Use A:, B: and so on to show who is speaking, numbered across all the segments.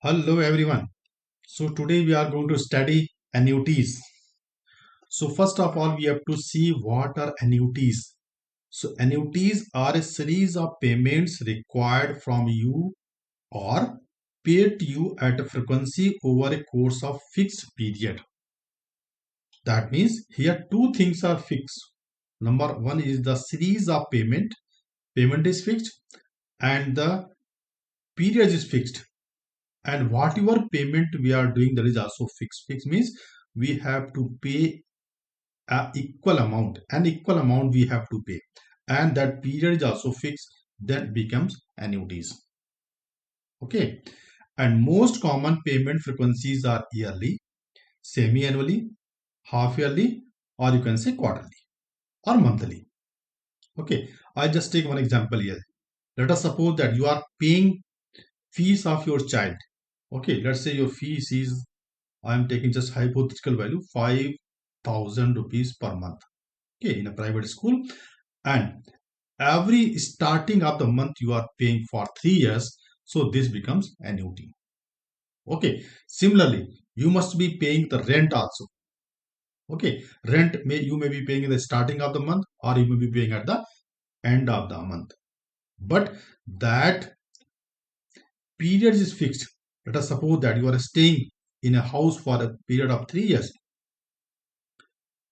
A: Hello everyone. So today we are going to study annuities. So first of all we have to see what are annuities. So annuities are a series of payments required from you or paid to you at a frequency over a course of fixed period. That means here two things are fixed. Number one is the series of payment. Payment is fixed and the period is fixed. And whatever payment we are doing, that is also fixed. Fixed means we have to pay an equal amount we have to pay, and that period is also fixed. That becomes annuities. Okay, and most common payment frequencies are yearly, semi-annually, half yearly, or you can say quarterly or monthly. Okay, I just take one example here. Let us suppose that you are paying fees of your child. Okay, let's say your fees is, I am taking just hypothetical value, 5,000 rupees per month. Okay, in a private school, and every starting of the month you are paying for 3 years, so this becomes annuity. Okay, similarly, you must be paying the rent also. Okay, rent you may be paying in the starting of the month or you may be paying at the end of the month, but that period is fixed. Let us suppose that you are staying in a house for a period of 3 years.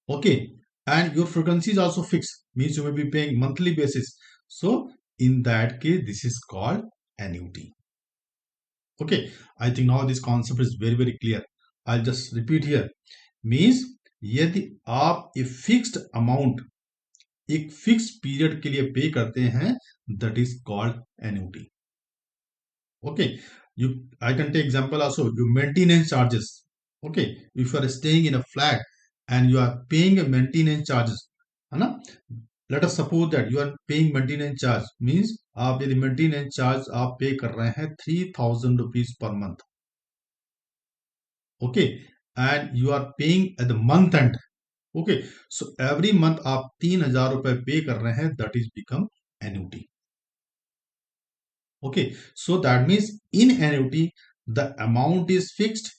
A: Okay, and your frequency is also fixed, means you may be paying monthly basis. So in that case this is called annuity. Okay, I think now this concept is very clear. I'll just repeat here. Means यदि आप एक fixed amount एक fix period के लिए पे करते हैं, that is called annuity. Okay, you I can take example also. You maintenance charges. Okay, if you are staying in a flat and you are paying a maintenance charges, है ना? Let us suppose that you are paying maintenance charge, means आप यदि maintenance charge आप पे कर रहे हैं 3,000 rupees per month. Okay, and you are paying at the month end. Okay, so every month आप 3,000 रुपए पे कर रहे हैं, that is become annuity. Okay, so that means in annuity the amount is fixed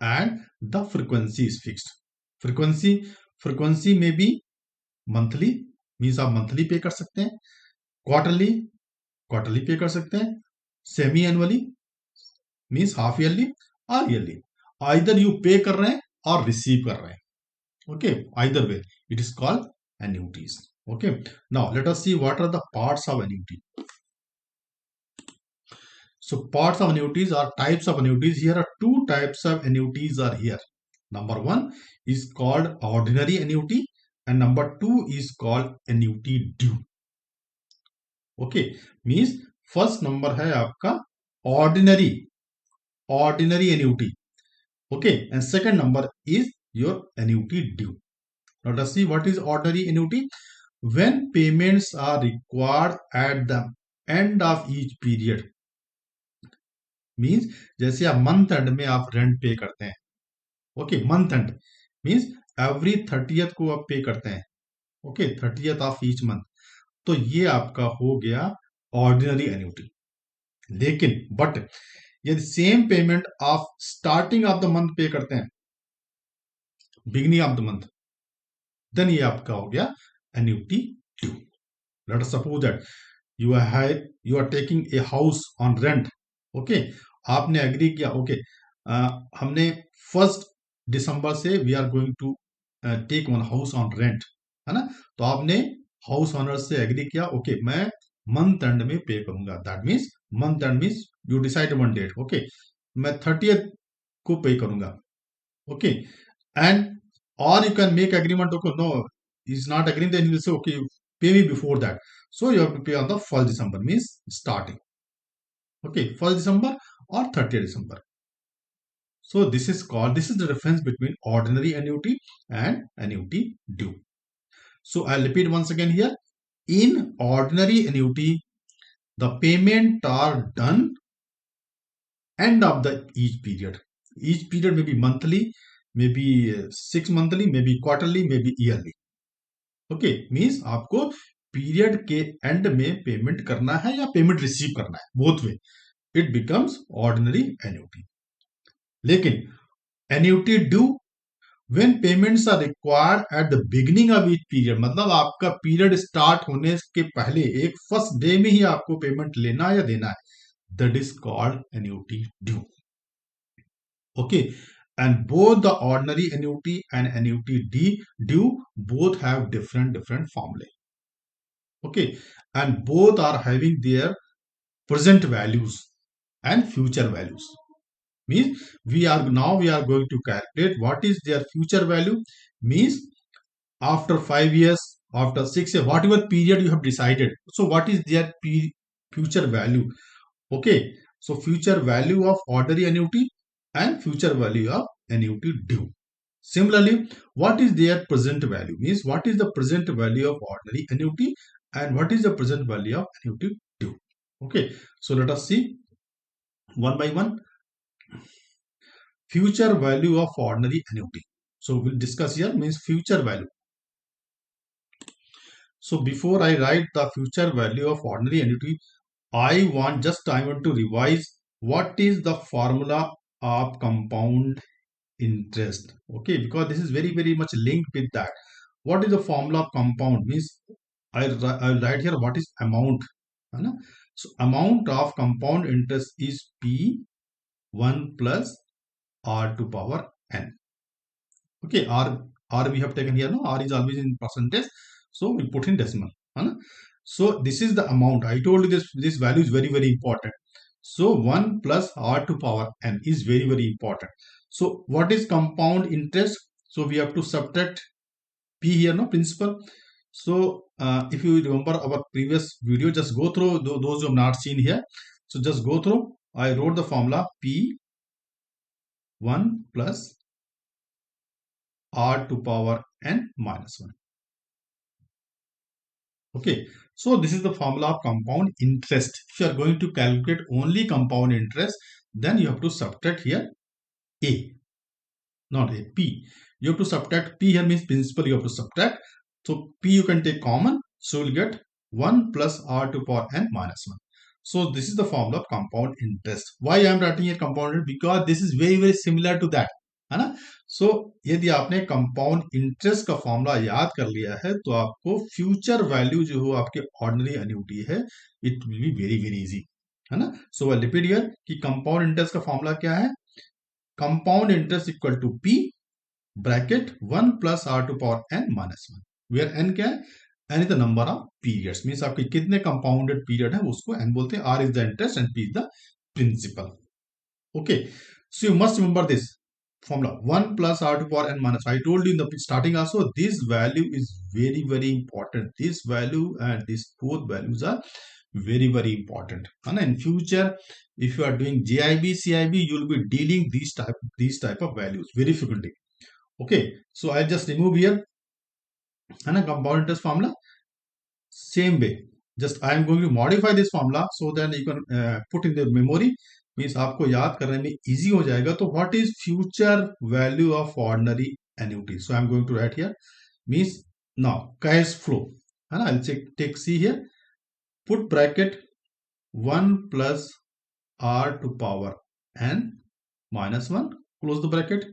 A: and the frequency is fixed. Frequency may be monthly, means आप monthly पे कर सकते हैं, quarterly पे कर सकते हैं, semi annually means half yearly or yearly. Either you pay कर रहे हैं और receive कर रहे हैं. Okay, either way it is called annuities. Okay, now let us see what are the parts of annuity. So parts of annuities or types of annuities. Here are two types of annuities are here. Number one is called ordinary annuity and number two is called annuity due. Okay, means first number है आपका ordinary annuity. Okay, and second number is your annuity due. Now let's see what is ordinary annuity. When payments are required at the end of each period, means जैसे आप month end में आप rent pay करते हैं. Okay, month end means every 30th को आप pay करते हैं. Okay, 30th of each month. तो ये आपका हो गया ऑर्डिनरी एन्युटी. लेकिन बट यदि सेम पेमेंट आप starting of the month pay करते हैं, beginning of the month, then ये आपका हो गया annuity due. Let us suppose that you are taking a house on rent. Okay, आपने एग्री किया. ओके, हमने 1 दिसंबर से we are going to take one house on rent, है ना? तो आपने हाउस ऑनर से एग्री किया. ओके, मैं मंथ एंड में पे करूंगा. That means month end means you decide one date. Okay, मैं 30th को पे करूंगा. ओके, एंड और you can make agreement. Okay, no is not agreeing, then you will say okay pay me before that. So you have to pay on the 1 December means starting. Okay, 1 December or 30th December. So this is the difference between ordinary annuity and annuity due. So I'll repeat once again here. In ordinary annuity, the payment are done end of the each period. Each period may be monthly, maybe 6 monthly, maybe quarterly, maybe yearly. Okay, means आपको period के and में payment करना है या payment receive करना है, both way. it becomes ordinary annuity. लेकिन annuity due when payments are required at the beginning of each period, मतलब आपका पीरियड स्टार्ट होने के पहले एक फर्स्ट डे में ही आपको पेमेंट लेना है या देना है, that is called annuity due. Okay, and both the ordinary annuity and annuity due both have different formulae. Okay, and both are having their present values and future values. Means we are going to calculate what is their future value. Means after 5 years, after 6 years, whatever period you have decided, so what is their future value. Okay, so future value of ordinary annuity and future value of annuity due. Similarly, what is their present value, means what is the present value of ordinary annuity and what is the present value of annuity due. Okay, so let us see one by one. Future value of ordinary annuity. So we'll discuss here, means future value. So before I write the future value of ordinary annuity, I want to revise what is the formula of compound interest. Okay, because this is very much linked with that. What is the formula of compound? Means I'll write here what is amount. है ना? So amount of compound interest is P1 plus R to power n. Okay, R we have taken here. No, R is always in percentage, so we put in decimal. है ना? So this is the amount. I told you this value is very important. So 1 plus R to power n is very important. So what is compound interest? So we have to subtract P here, no, principal. So if you remember our previous video, just go through those who have not seen here. So just go through. I wrote the formula P1 plus R to power n minus 1. Okay, so this is the formula of compound interest. If you are going to calculate only compound interest, then you have to subtract here A, not A, P. You have to subtract P here, means principal you have to subtract. So P you can take common, so you will get 1 plus R to power n minus 1. So this is the formula of compound interest. Why I am writing here compound interest? Because this is very similar to that. है ना? सो यदि आपने compound interest का formula याद कर लिया है तो आपको फ्यूचर वैल्यू जो हो आपके ऑर्डिनरी एन्युटी है, it will be very easy. है ना? सो आई रिपीट हियर कि कंपाउंड इंटरेस्ट का फॉर्मूला क्या है. Compound interest equal to p bracket 1 plus r to power n minus 1, where n क्या है, n is the number of periods. Means आपके कितने कंपाउंडेड पीरियड है उसको एन बोलते हैं. R is the interest and p is the principal. Okay, so you must remember this formula 1 plus r to power n minus. I told you in the starting also, this value is very important. This value and these both values are very important. And in future, if you are doing GIB, CIB, you will be dealing these type of values very frequently. Okay, so I just remove here and a compound interest formula. Same way, just I am going to modify this formula so that you can put in the memory. Means आपको याद करने में easy हो जाएगा. तो what is future value of ordinary annuity. So I am going to write here, means now cash flow, है ना. I take c here, put bracket 1 plus r to power n minus 1, close the bracket.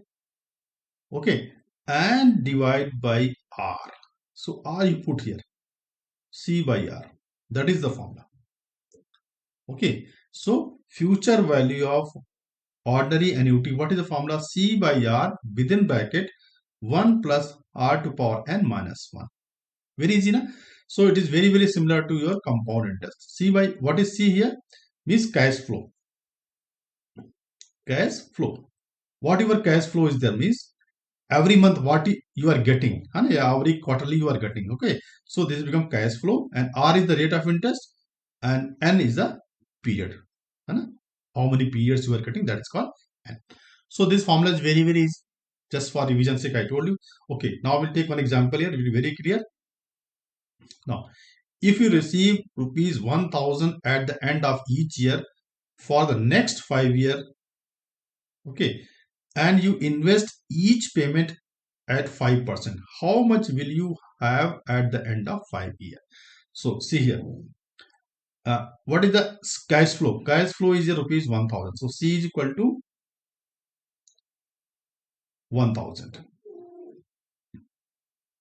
A: Okay, and divide by r. So r you put here, c by r, that is the formula. Okay, so future value of ordinary annuity, what is the formula? C by R within bracket 1 plus R to power n minus 1. Very easy, na? So it is very similar to your compound interest. C by, what is C here? Means cash flow. Cash flow. Whatever cash flow is there, means every month what you are getting, and every quarterly you are getting. Okay, so this become cash flow, and R is the rate of interest and n is the period. How many periods you are getting, that is called n. So this formula is very easy. Just for revision sake I told you. Okay, now we'll take one example here. It will be very clear. Now if you receive rupees 1000 at the end of each year for the next 5 years, okay, and you invest each payment at 5%, how much will you have at the end of 5 years? So see here, What is the cash flow? Cash flow is rupees 1000. So C is equal to 1000.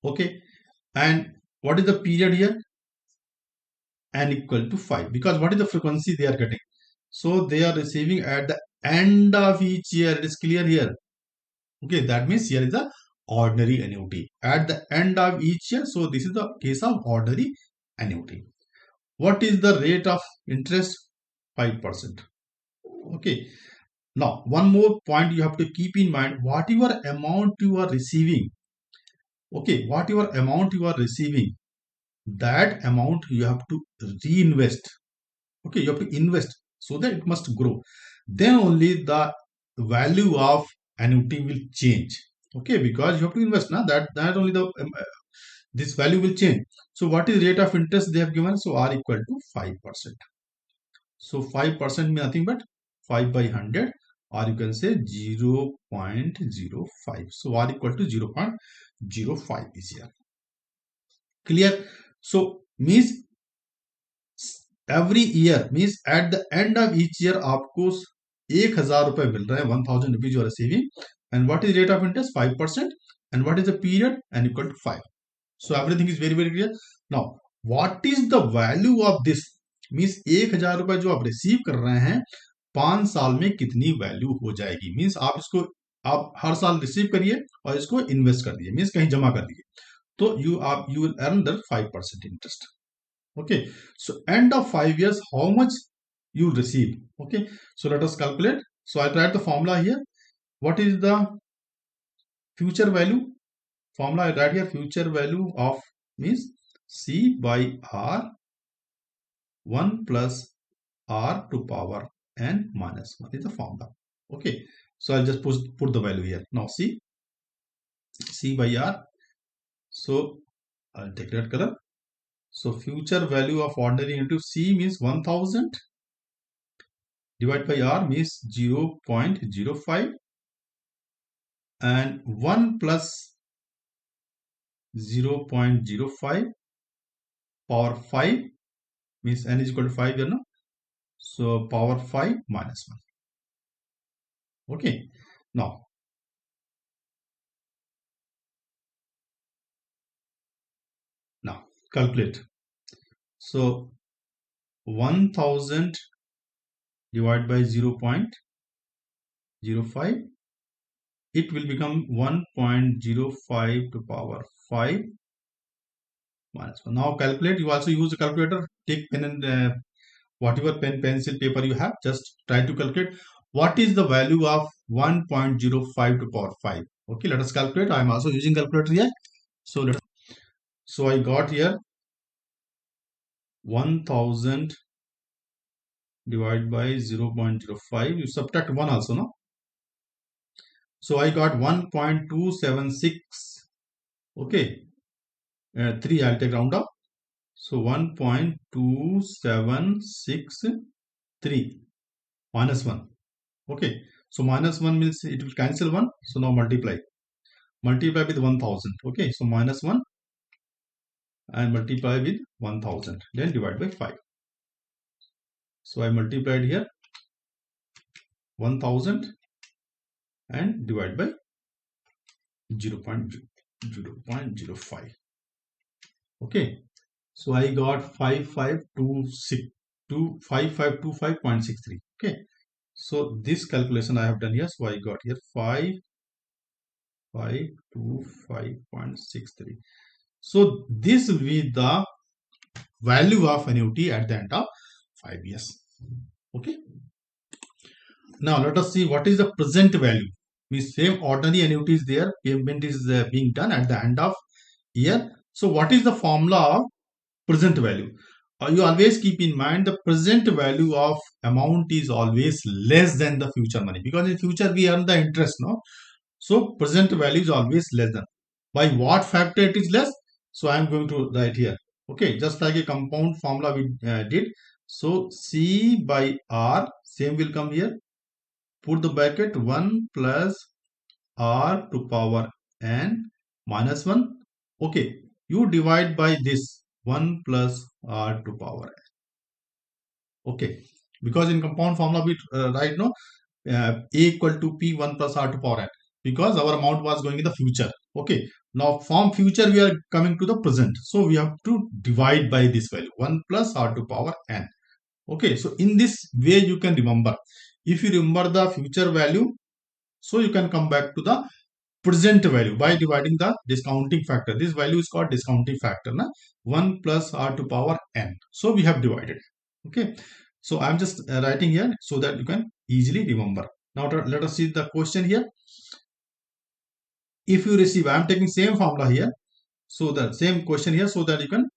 A: Okay. And what is the period here? N equal to 5. Because what is the frequency they are getting? So they are receiving at the end of each year. It is clear here. Okay, that means here is the ordinary annuity at the end of each year. So this is the case of ordinary annuity. What is the rate of interest? 5%. Okay. Now, one more point you have to keep in mind, whatever amount you are receiving, okay, whatever amount you are receiving, that amount you have to reinvest. Okay, you have to invest so that it must grow. Then only the value of annuity will change. Okay, because you have to invest now. That only the this value will change. So what is rate of interest they have given? So R equal to 5%. So 5% means nothing but 5 by 100, or you can say 0.05. So R equal to 0.05 is here. Clear? So means every year, means at the end of each year आपको 1000 रुपए मिल रहे हैं, 1000 rupees you are receiving. And what is rate of interest? 5%. And what is the period? N equal to 5. So everything is very very clear. Now what is the value of this? Means 1000 रुपए जो आप receive कर रहे हैं 5 साल में कितनी value हो जाएगी? मीन्स आप इसको आप हर साल रिसीव करिए और इसको इन्वेस्ट कर दिए, मीन्स कहीं जमा कर दिए, तो you will earn the 5% interest. Okay, so end of 5 years, how much you receive? Okay, so let us calculate. So I write the formula here. What is the future value? Formula I write here, future value of means C by R 1 plus R to power n minus 1 is the formula. Okay, so I'll just put the value here. Now C by R. So I'll take red color. So future value of ordinary into C means 1000 divided by R means 0.05, and 1 plus 0.05 power 5 means n is equal to 5 here, no? So power 5 minus 1. Okay, now calculate. So 1000 divided by 0.05, it will become 1.05 to power 5 minus 1. Now calculate. You also use a calculator. Take pen and whatever pen, pencil, paper you have, just try to calculate what is the value of 1.05 to power 5. Okay, let us calculate. I am also using calculator here. So I got here 1000 divided by 0.05. You subtract 1 also, no? So I got 1.276. Okay, 3 I'll take round up. So 1.2763 minus 1. Okay, so minus 1 means it will cancel 1. So now multiply with 1000. Okay, so minus 1 and multiply with 1000, then divide by 5. So I multiplied here 1000 and divide by 0.05. Okay, so I got 5525.63. Okay, so this calculation I have done here. So I got here 5525.63. So this will be the value of annuity at the end of 5 years. Okay. Now let us see what is the present value. Means same ordinary annuity is there. Payment is being done at the end of year. So what is the formula of present value? You always keep in mind the present value of amount is always less than the future money, because in future we earn the interest, no? So present value is always less than. By what factor it is less? So I am going to write here. Okay, just like a compound formula we did. So C by R, same will come here. Put the bracket 1 plus R to power n minus 1. Okay, you divide by this 1 plus R to power n. Okay, because in compound formula we write no A equal to P 1 plus R to power n, because our amount was going in the future. Okay, now from future we are coming to the present, so we have to divide by this value 1 plus R to power n. Okay, so in this way you can remember. If you remember the future value, so you can come back to the present value by dividing the discounting factor. This value is called discounting factor, na? 1 plus R to power n. So we have divided. Okay, so I'm just writing here so that you can easily remember. Now let us see the question here. If you receive, I'm taking same formula here, so the same question here, so that you can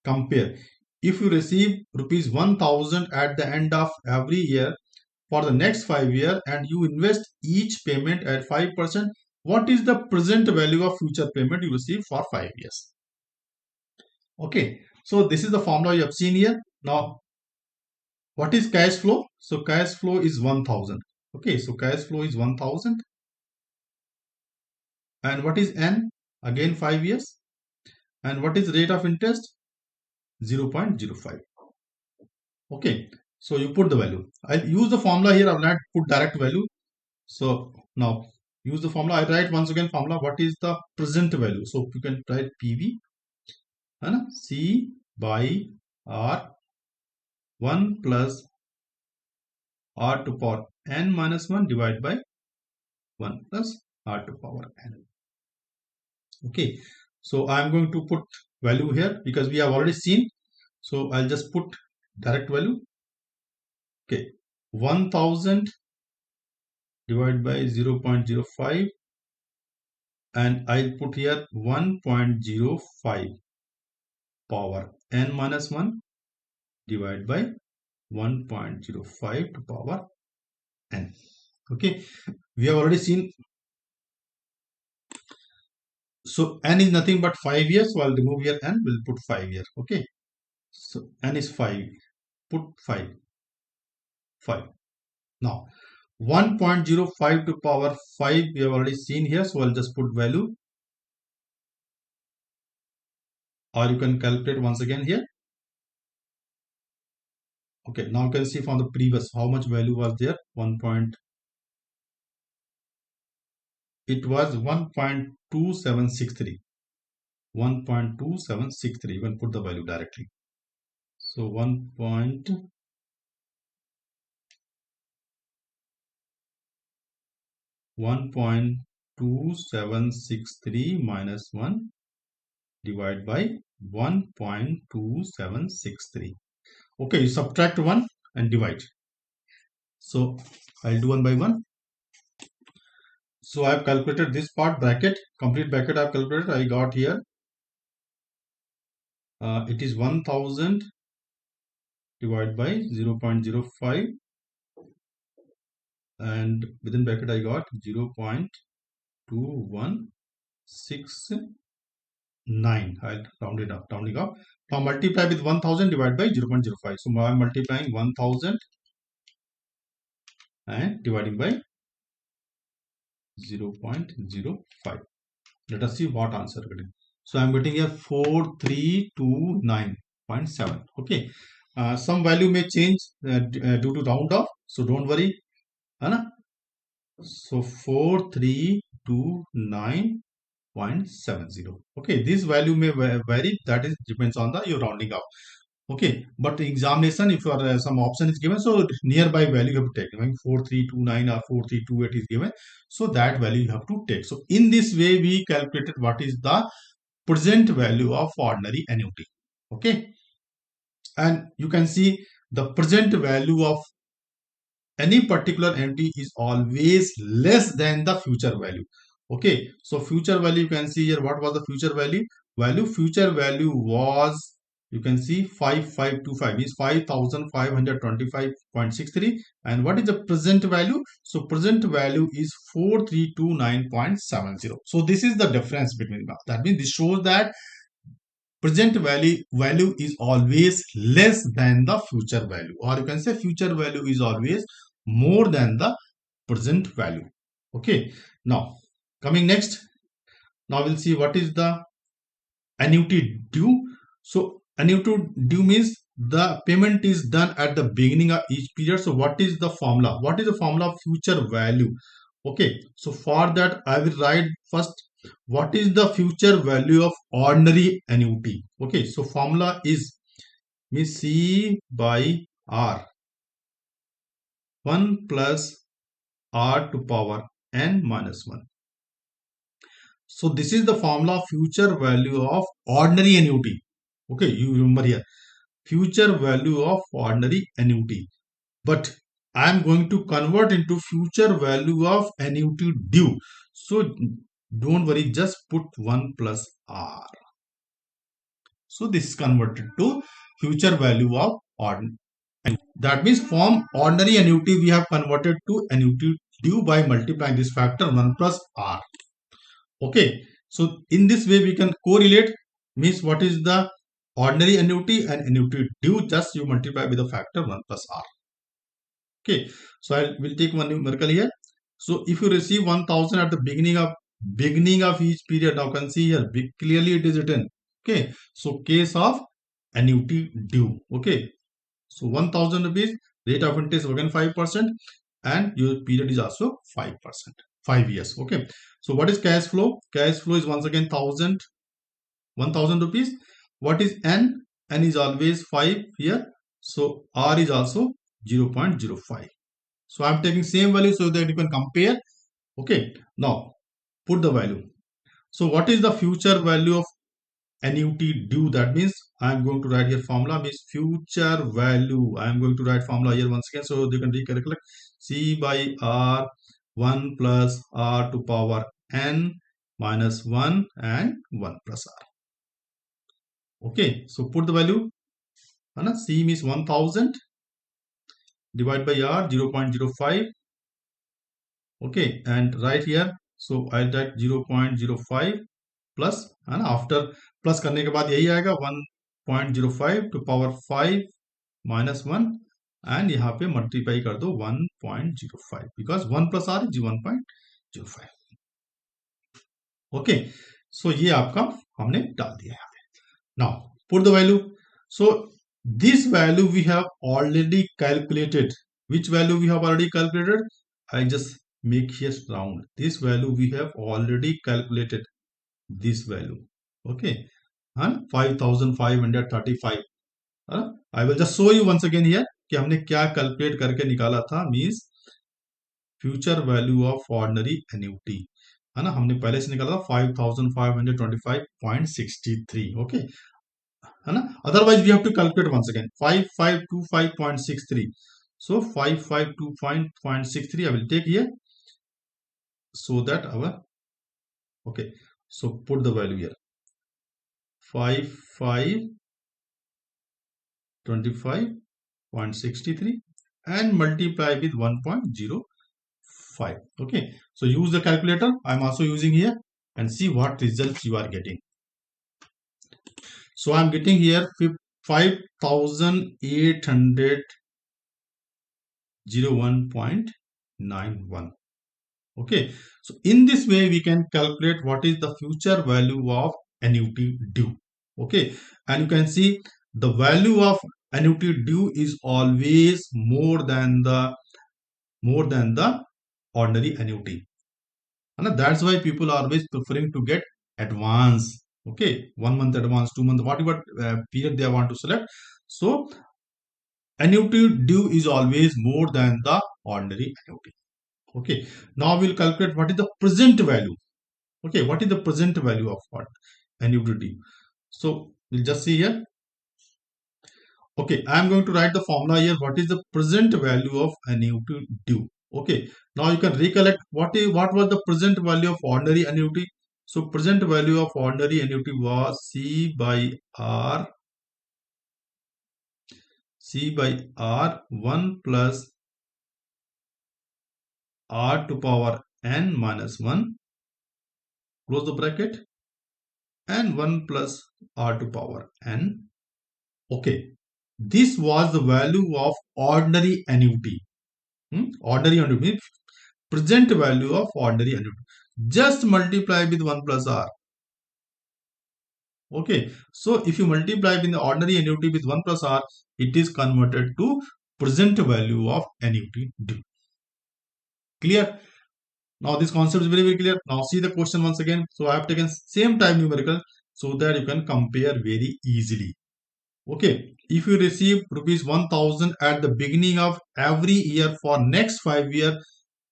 A: compare. If you receive rupees 1000 at the end of every year for the next 5 years and you invest each payment at 5%, what is the present value of future payment you receive for 5 years? Okay, so this is the formula you have seen here. Now, what is cash flow? So cash flow is 1000. Okay, so cash flow is 1000. And what is N? Again 5 years. And what is rate of interest? 0.05. Okay, so you put the value. I'll use the formula here. I will not put direct value. So now use the formula. I write once again formula. What is the present value? So you can write PV and C by R 1 plus R to power n minus 1 divided by 1 plus R to power n. Okay, so I am going to put value here because we have already seen. So I'll just put direct value. Okay, 1000 divided by 0.05, and I'll put here 1.05 power n minus 1 divided by 1.05 to power n. Okay, we have already seen. So n is nothing but 5 years, so I'll remove here n, we'll put 5 years. Okay, so n is 5, put 5. Now 1.05 to power 5 we have already seen here, so I'll just put value, or you can calculate once again here. Okay, now you can see from the previous how much value was there. It was 1.2763. 1.2763. You can put the value directly. So 1.2763 minus 1 divided by 1.2763. Okay, you subtract 1 and divide. So I'll do one by one. So I have calculated this part, bracket, complete bracket I have calculated. I got here. It is 1000 divided by 0.05, and within bracket I got 0.2169. I'll rounding up. Now multiply with 1000 divided by 0.05. So I am multiplying 1000 and dividing by 0.05. Let us see what answer getting. So I am getting here 4329.7. Okay, some value may change due to round off, so don't worry. So 4329.70. Okay, this value may vary, that is depends on the your rounding up. Okay, but the examination, if you are some option is given, so nearby value you have to take. Like 4329 or 4328 is given, so that value you have to take. So in this way we calculated what is the present value of ordinary annuity. Okay, and you can see the present value of any particular annuity is always less than the future value. Okay, so future value, you can see here what was the future value. Future value was, you can see 5525 is 5525.63, and what is the present value? So present value is 4329.70. so this is the difference between them. That means this shows that present value is always less than the future value, or you can say future value is always more than the present value. Okay, now coming next, now we'll see what is the annuity due. So annuity due means the payment is done at the beginning of each period. So what is the formula? What is the formula of future value? Okay, so for that I will write first what is the future value of ordinary annuity. Okay, so formula is C by R, 1 plus R to power n minus 1. So this is the formula of future value of ordinary annuity. Okay, you remember here, future value of ordinary annuity. But I am going to convert into future value of annuity due. So don't worry, just put 1 plus R. So this is converted to future value of ordinary. That means from ordinary annuity we have converted to annuity due by multiplying this factor 1 plus R. Okay, so in this way we can correlate, means what is the ordinary annuity and annuity due, just you multiply with the factor 1 plus R. Okay, so I will take one numerical here. So if you receive 1000 at the beginning of each period, now can see here clearly it is written. Okay, so case of annuity due. Okay, so 1000 rupees, rate of interest again 5%, and your period is also 5%, 5 years. Okay, so what is cash flow? Cash flow is once again 1000 rupees. What is n? N is always 5 here, so R is also 0.05. So I'm taking same value so that you can compare. Okay, now put the value. So what is the future value of annuity due? That means I'm going to write here formula, means future value. I'm going to write formula here once again so you can recollect. C by R, 1 plus R to power n minus 1 and 1 plus R. Okay, so put the value. C means 1000 divided by R 0.05. Okay, and right here, so I'll write 0.05 plus, and after plus करने के बाद यही आएगा 1.05 to power 5 minus 1, and यहाँ पे multiply कर दो 1.05 because 1 plus R is 1.05. Okay, so ये आपका हमने डाल दिया यहाँ पे. Now put the value. So this value we have already calculated. Which value we have already calculated? I just make here round. This value we have already calculated. This value. Okay, and 5535. I will just show you once again here कि हमने क्या calculate करके निकाला था. Means future value of ordinary annuity, है ना, हमने पहले से निकाला था 5525.63. Okay, है ना. Otherwise we have to calculate once again 5525.63. So 5525.63 I will take here so that our, okay, so put the value here 5525.63 and multiply with 1.05. Okay, so use the calculator. I'm also using here and see what results you are getting. So I'm getting here 5801.91. Okay, so in this way we can calculate what is the future value of annuity due. Okay, and you can see the value of annuity due is always more than the ordinary annuity, and that's why people are always preferring to get advance. Okay, 1 month advance, 2 months, whatever period they want to select. So annuity due is always more than the ordinary annuity. Okay, now we'll calculate what is the present value. Okay, what is the present value of what annuity due? So we'll just see here. Okay, I'm going to write the formula here. What is the present value of annuity due? Okay, now you can recollect what was the present value of ordinary annuity. So present value of ordinary annuity was C by R 1 plus R to power n minus 1, close the bracket, and 1 plus R to power n. Okay, this was the value of ordinary annuity. Ordinary annuity means present value of ordinary annuity. Just multiply with 1 plus R. Okay, so if you multiply in the ordinary annuity with 1 plus R, it is converted to present value of annuity due. Clear? Now this concept is very, very clear. Now see the question once again. So I have taken same time numerical so that you can compare very easily. Okay, if you receive rupees 1000 at the beginning of every year for next 5 years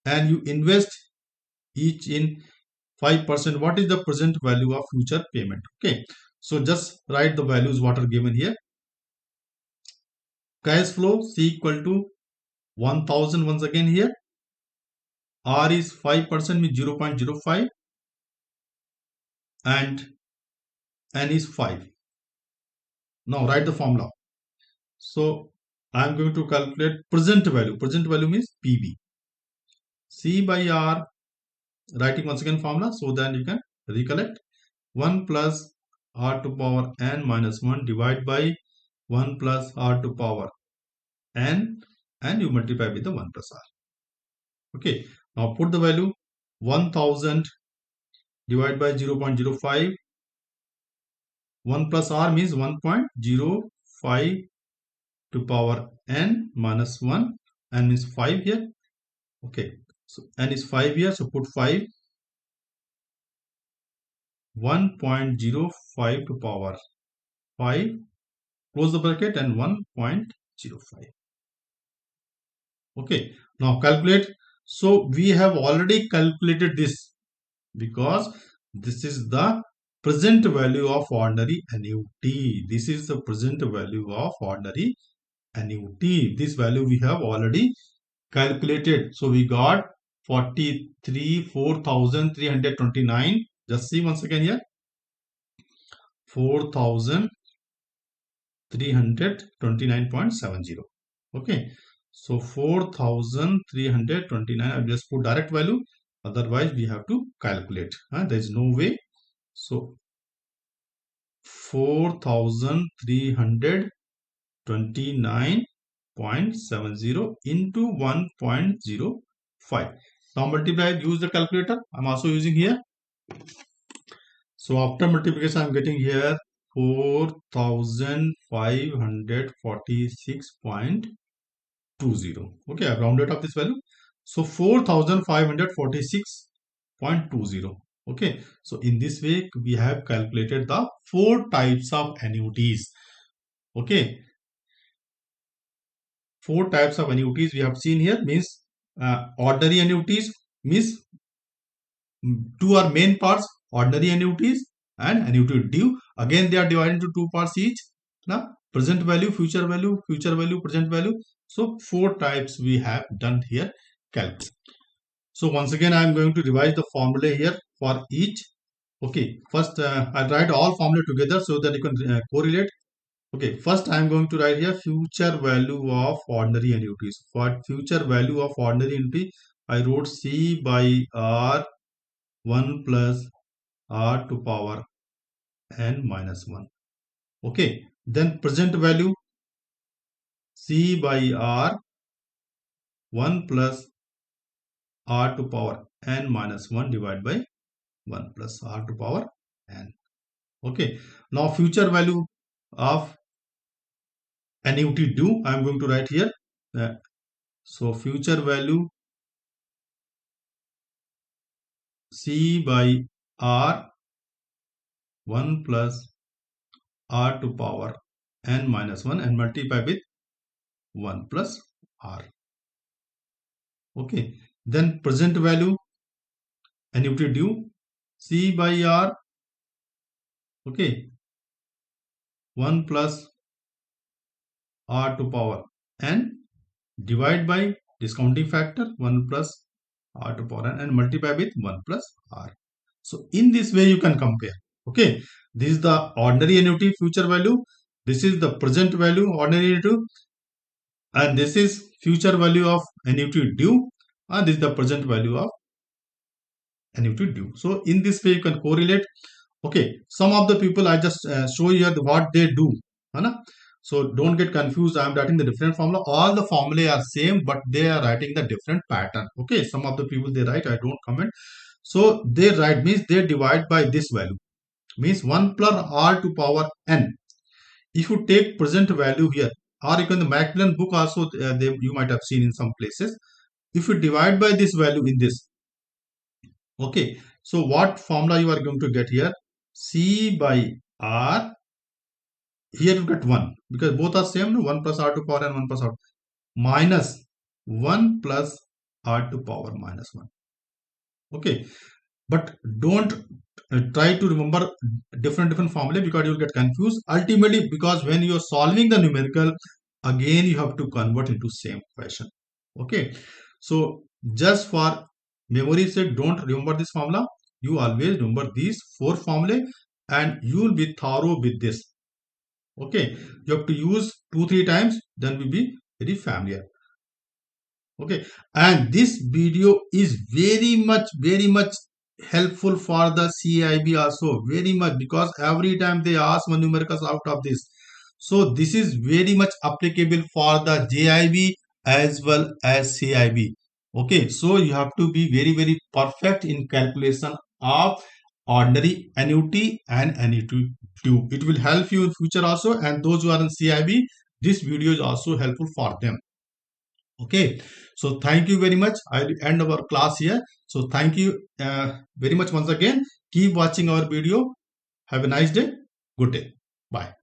A: and you invest each in 5%, what is the present value of future payment? Okay, so just write the values what are given here. Cash flow C equal to 1000 once again here. R is 5% means 0.05 and N is 5. Now write the formula. So I am going to calculate present value. Present value means PV. C by R, writing once again formula so that you can recollect. 1 plus R to power N minus 1 divided by 1 plus R to power N and you multiply with the 1 plus R. Okay, now put the value 1000 divided by 0.05. 1 plus R means 1.05 to power N minus 1. N means 5 here. Okay, so N is 5 here, so put 5. 1.05 to power 5. Close the bracket and 1.05. Okay, now calculate. So we have already calculated this because this is the present value of ordinary annuity. This is the present value of ordinary annuity. This value we have already calculated. So we got 4,329. Just see once again here. 4,329.70. Okay. So 4,329. I'll just put direct value. Otherwise, we have to calculate. There is no way. So 4,329.70 into 1.05. Now multiply, use the calculator. I'm also using here. So after multiplication, I'm getting here 4,546.20. Okay, I've rounded up this value. So 4,546.20. Okay, so in this way, we have calculated the 4 types of annuities. Okay, 4 types of annuities we have seen here means ordinary annuities means 2 are main parts, ordinary annuities and annuity due. Again, they are divided into 2 parts each. Now, present value, future value, present value. So 4 types we have done here calculate. So once again, I am going to revise the formula here for each. Okay, first I'll write all formula together so that you can correlate. Okay, first I am going to write here future value of ordinary annuities. For future value of ordinary annuity, I wrote C by R 1 plus R to power N minus 1. Okay, then present value C by R 1 plus R to power N minus 1 divided by 1 plus R to power N. Okay, now future value of annuity due, I am going to write here. So future value C by R 1 plus R to power N minus 1 and multiply with 1 plus R. Okay, then present value annuity due C by R. Okay, 1 plus R to power N divide by discounting factor 1 plus R to power N and multiply with 1 plus R. So in this way you can compare. Okay, this is the ordinary annuity future value. This is the present value ordinary annuity and this is future value of annuity due and this is the present value of annuity due. So in this way you can correlate. Okay, some of the people I just show you what they do. So don't get confused. I am writing the different formula. All the formulae are same, but they are writing the different pattern. Okay, some of the people they write, I don't comment. So they write means they divide by this value. means 1 plus r to power n. If you take present value here, or you can the Macmillan book also, you might have seen in some places. If you divide by this value in this, okay, so what formula you are going to get here? C by r, here you get 1 because both are same, no? 1 plus r to power n, 1 plus r minus 1 plus r to power minus 1. Okay, but don't try to remember different formulae because you will get confused ultimately, because when you are solving the numerical, again you have to convert into same question. Okay, so just for memory sake, don't remember this formula. You always remember these 4 formulae and you will be thorough with this. Okay, you have to use 2-3 times, then will be very familiar. Okay, and this video is very much helpful for the CIB also, very much, because every time they ask one numericals out of this. So this is very much applicable for the JIB as well as CIB. Okay, so you have to be very perfect in calculation of ordinary annuity and annuity due. It will help you in future also, and those who are in CIB, this video is also helpful for them. Okay, so thank you very much. I will end our class here. So thank you very much once again. Keep watching our video. Have a nice day. Good day. Bye.